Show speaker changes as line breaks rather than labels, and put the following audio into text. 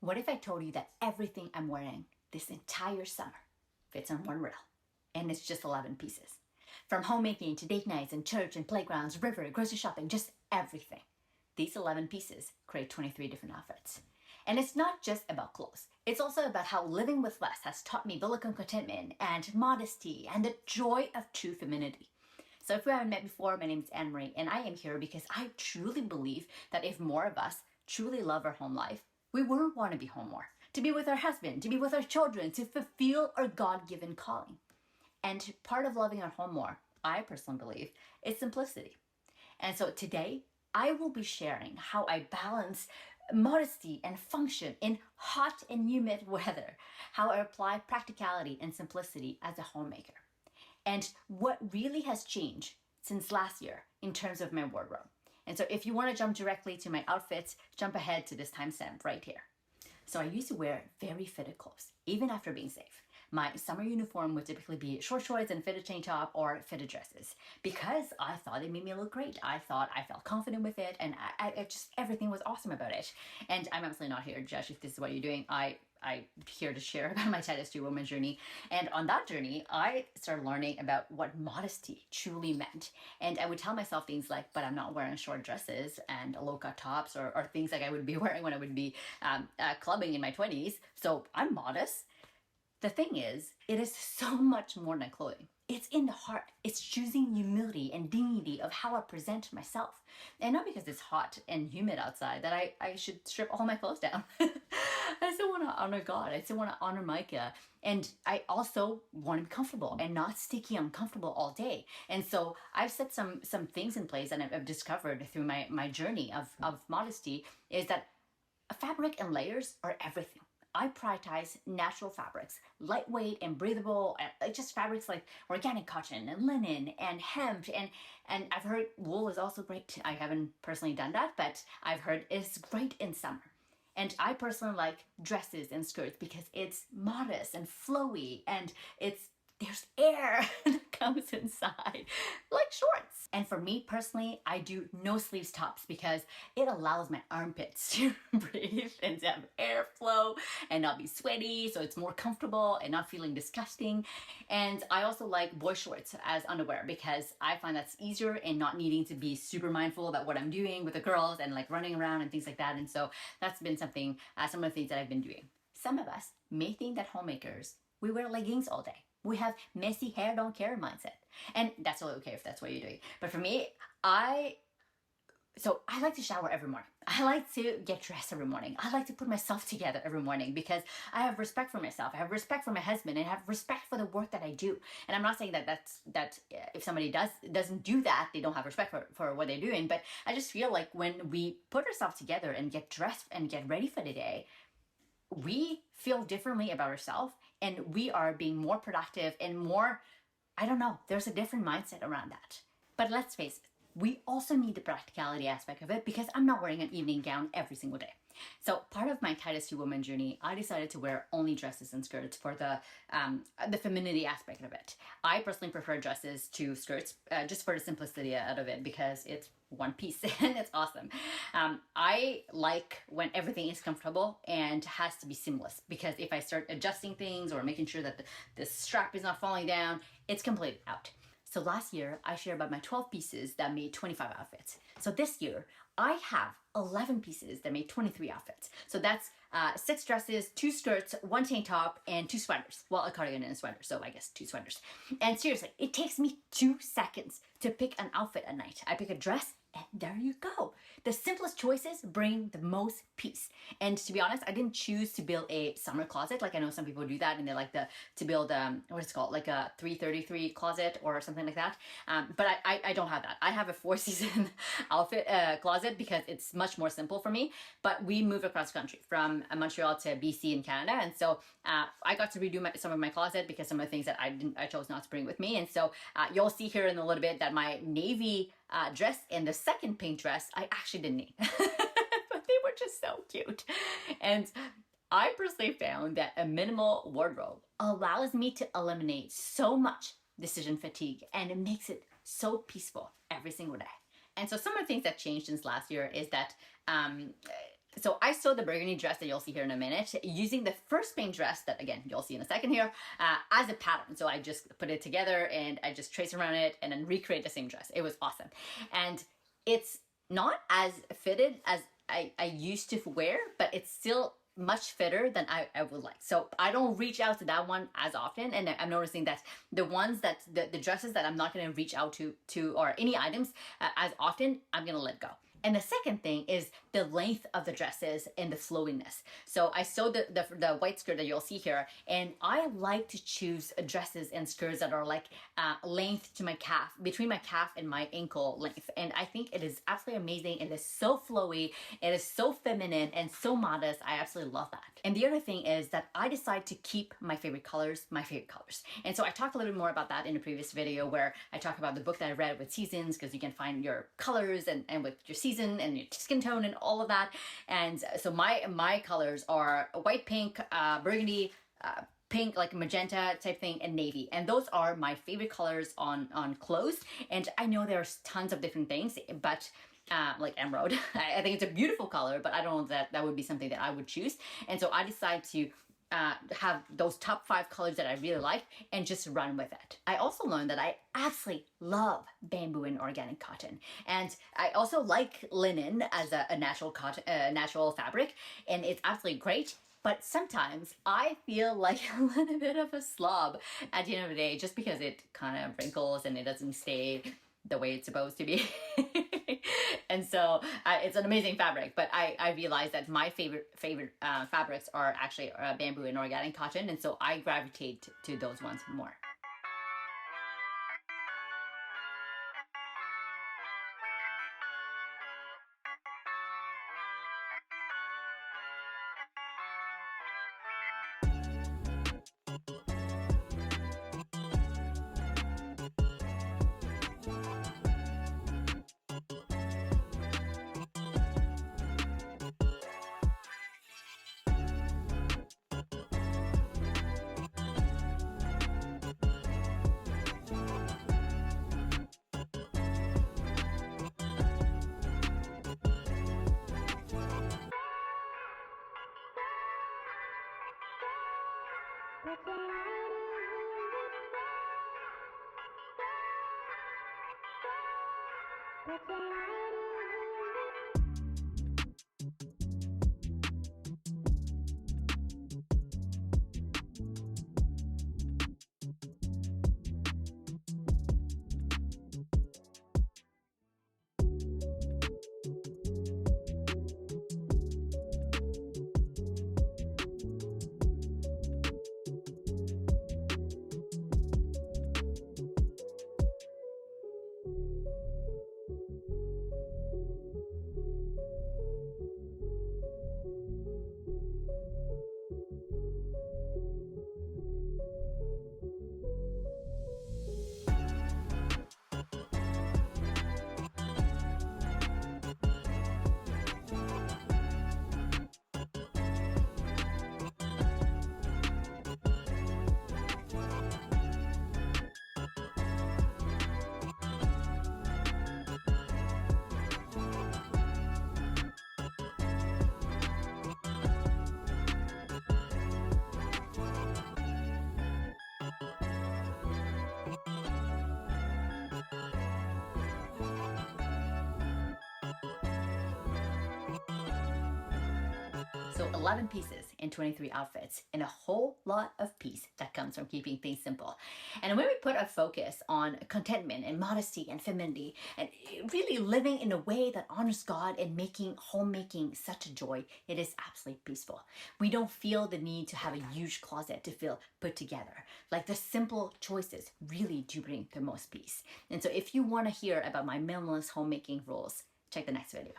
What if I told you that everything I'm wearing this entire summer fits on one reel, and it's just 11 pieces? From homemaking to date nights and church and playgrounds, river, grocery shopping, just everything. These 11 pieces create 23 different outfits. And it's not just about clothes. It's also about how living with less has taught me biblical contentment and modesty and the joy of true femininity. So if we haven't met before, my name is Anne-Marie, and I am here because I truly believe that if more of us truly love our home life, we wouldn't want to be home more, to be with our husband, to be with our children, to fulfill our God-given calling. And part of loving our home more, I personally believe, is simplicity. And so today, I will be sharing how I balance modesty and function in hot and humid weather, how I apply practicality and simplicity as a homemaker, and what really has changed since last year in terms of my wardrobe. And so if you want to jump directly to my outfits, jump ahead to this timestamp right here. So I used to wear very fitted clothes, even after being safe. My summer uniform would typically be short shorts and fitted tank top or fitted dresses because I thought it made me look great. I thought I felt confident with it, and I just, everything was awesome about it. And I'm absolutely not here to judge if this is what you're doing. I'm here to share about my Titus woman journey. And on that journey, I started learning about what modesty truly meant. And I would tell myself things like, but I'm not wearing short dresses and low-cut tops or things like I would be wearing when I would be clubbing in my 20s. So I'm modest. The thing is, it is so much more than clothing. It's in the heart. It's choosing humility and dignity of how I present myself. And not because it's hot and humid outside that I should strip all my clothes down. I still want to honor God. I still want to honor Micah. And I also want to be comfortable and not sticky uncomfortable all day. And so I've set some things in place, and I've discovered through my journey of modesty is that fabric and layers are everything. I prioritize natural fabrics, lightweight and breathable, and just fabrics like organic cotton and linen and hemp. And I've heard wool is also great. I haven't personally done that, but I've heard it's great in summer. And I personally like dresses and skirts because it's modest and flowy, and there's air that comes inside, like shorts. And for me personally, I do no sleeves tops because it allows my armpits to breathe and to have airflow and not be sweaty, so it's more comfortable and not feeling disgusting. And I also like boy shorts as underwear because I find that's easier and not needing to be super mindful about what I'm doing with the girls and like running around and things like that. And so that's been something, some of the things that I've been doing. Some of us may think that homemakers, we wear leggings all day. We have messy hair, don't care mindset. And that's totally okay if that's what you're doing. But for me, I like to shower every morning. I like to get dressed every morning. I like to put myself together every morning because I have respect for myself. I have respect for my husband, and I have respect for the work that I do. And I'm not saying that if somebody doesn't do that, they don't have respect for what they're doing. But I just feel like when we put ourselves together and get dressed and get ready for the day, we feel differently about ourselves, and we are being more productive and more, I don't know, there's a different mindset around that. But let's face it, we also need the practicality aspect of it because I'm not wearing an evening gown every single day. So part of my Titus woman journey, I decided to wear only dresses and skirts for the femininity aspect of it. I personally prefer dresses to skirts just for the simplicity out of it because it's one piece and it's awesome. I like when everything is comfortable and has to be seamless because if I start adjusting things or making sure that the strap is not falling down, it's completely out. So last year, I shared about my 12 pieces that made 25 outfits. So this year, I have 11 pieces that made 23 outfits. So that's 6 dresses, 2 skirts, 1 tank top, and 2 sweaters. Well, a cardigan and a sweater, so I guess 2 sweaters. And seriously, it takes me 2 seconds to pick an outfit at night. I pick a dress, and there you go. The simplest choices bring the most peace. And to be honest, I didn't choose to build a summer closet. Like I know some people do that and they like to build, what is it called? Like a 333 closet or something like that. But I don't have that. I have a 4-season outfit closet because it's much more simple for me. But we moved across the country from Montreal to BC in Canada. And so I got to redo some of my closet because some of the things that I chose not to bring with me. And so you'll see here in a little bit that my navy dress and the second pink dress I actually didn't need. But they were just so cute. And I personally found that a minimal wardrobe allows me to eliminate so much decision fatigue, and it makes it so peaceful every single day. And so some of the things that changed since last year is that So I sewed the burgundy dress that you'll see here in a minute using the first plain dress that, again, you'll see in a second here, as a pattern. So I just put it together and I just traced around it and then recreate the same dress. It was awesome. And it's not as fitted as I used to wear, but it's still much fitter than I would like. So I don't reach out to that one as often, and I'm noticing that the ones that the dresses that I'm not going to reach out to or any items as often, I'm going to let go. And the second thing is the length of the dresses and the flowiness. So I sewed the white skirt that you'll see here, and I like to choose dresses and skirts that are like length to my calf, between my calf and my ankle length. And I think it is absolutely amazing. It is so flowy, it is so feminine and so modest. I absolutely love that. And the other thing is that I decide to keep my favorite colors. And so I talked a little bit more about that in a previous video where I talk about the book that I read with seasons, because you can find your colors and with your season and your skin tone and all of that. And so my colors are white, pink, burgundy, pink, like magenta type thing, and navy. And those are my favorite colors on clothes. And I know there's tons of different things, but like emerald, I think it's a beautiful color, but I don't know that would be something that I would choose. And so I decided to have those top 5 colors that I really like and just run with it. I also learned that I absolutely love bamboo and organic cotton. And I also like linen as a natural cotton, natural fabric, and it's absolutely great. But sometimes I feel like a little bit of a slob at the end of the day, just because it kind of wrinkles and it doesn't stay the way it's supposed to be. And so it's an amazing fabric, but I realized that my favorite fabrics are actually bamboo and organic cotton, and so I gravitate to those ones more. So 11 pieces in 23 outfits, and a whole lot of peace that comes from keeping things simple. And when we put our focus on contentment and modesty and femininity, and really living in a way that honors God and making homemaking such a joy, it is absolutely peaceful. We don't feel the need to have a huge closet to feel put together. Like, the simple choices really do bring the most peace. And so if you want to hear about my minimalist homemaking rules, check the next video.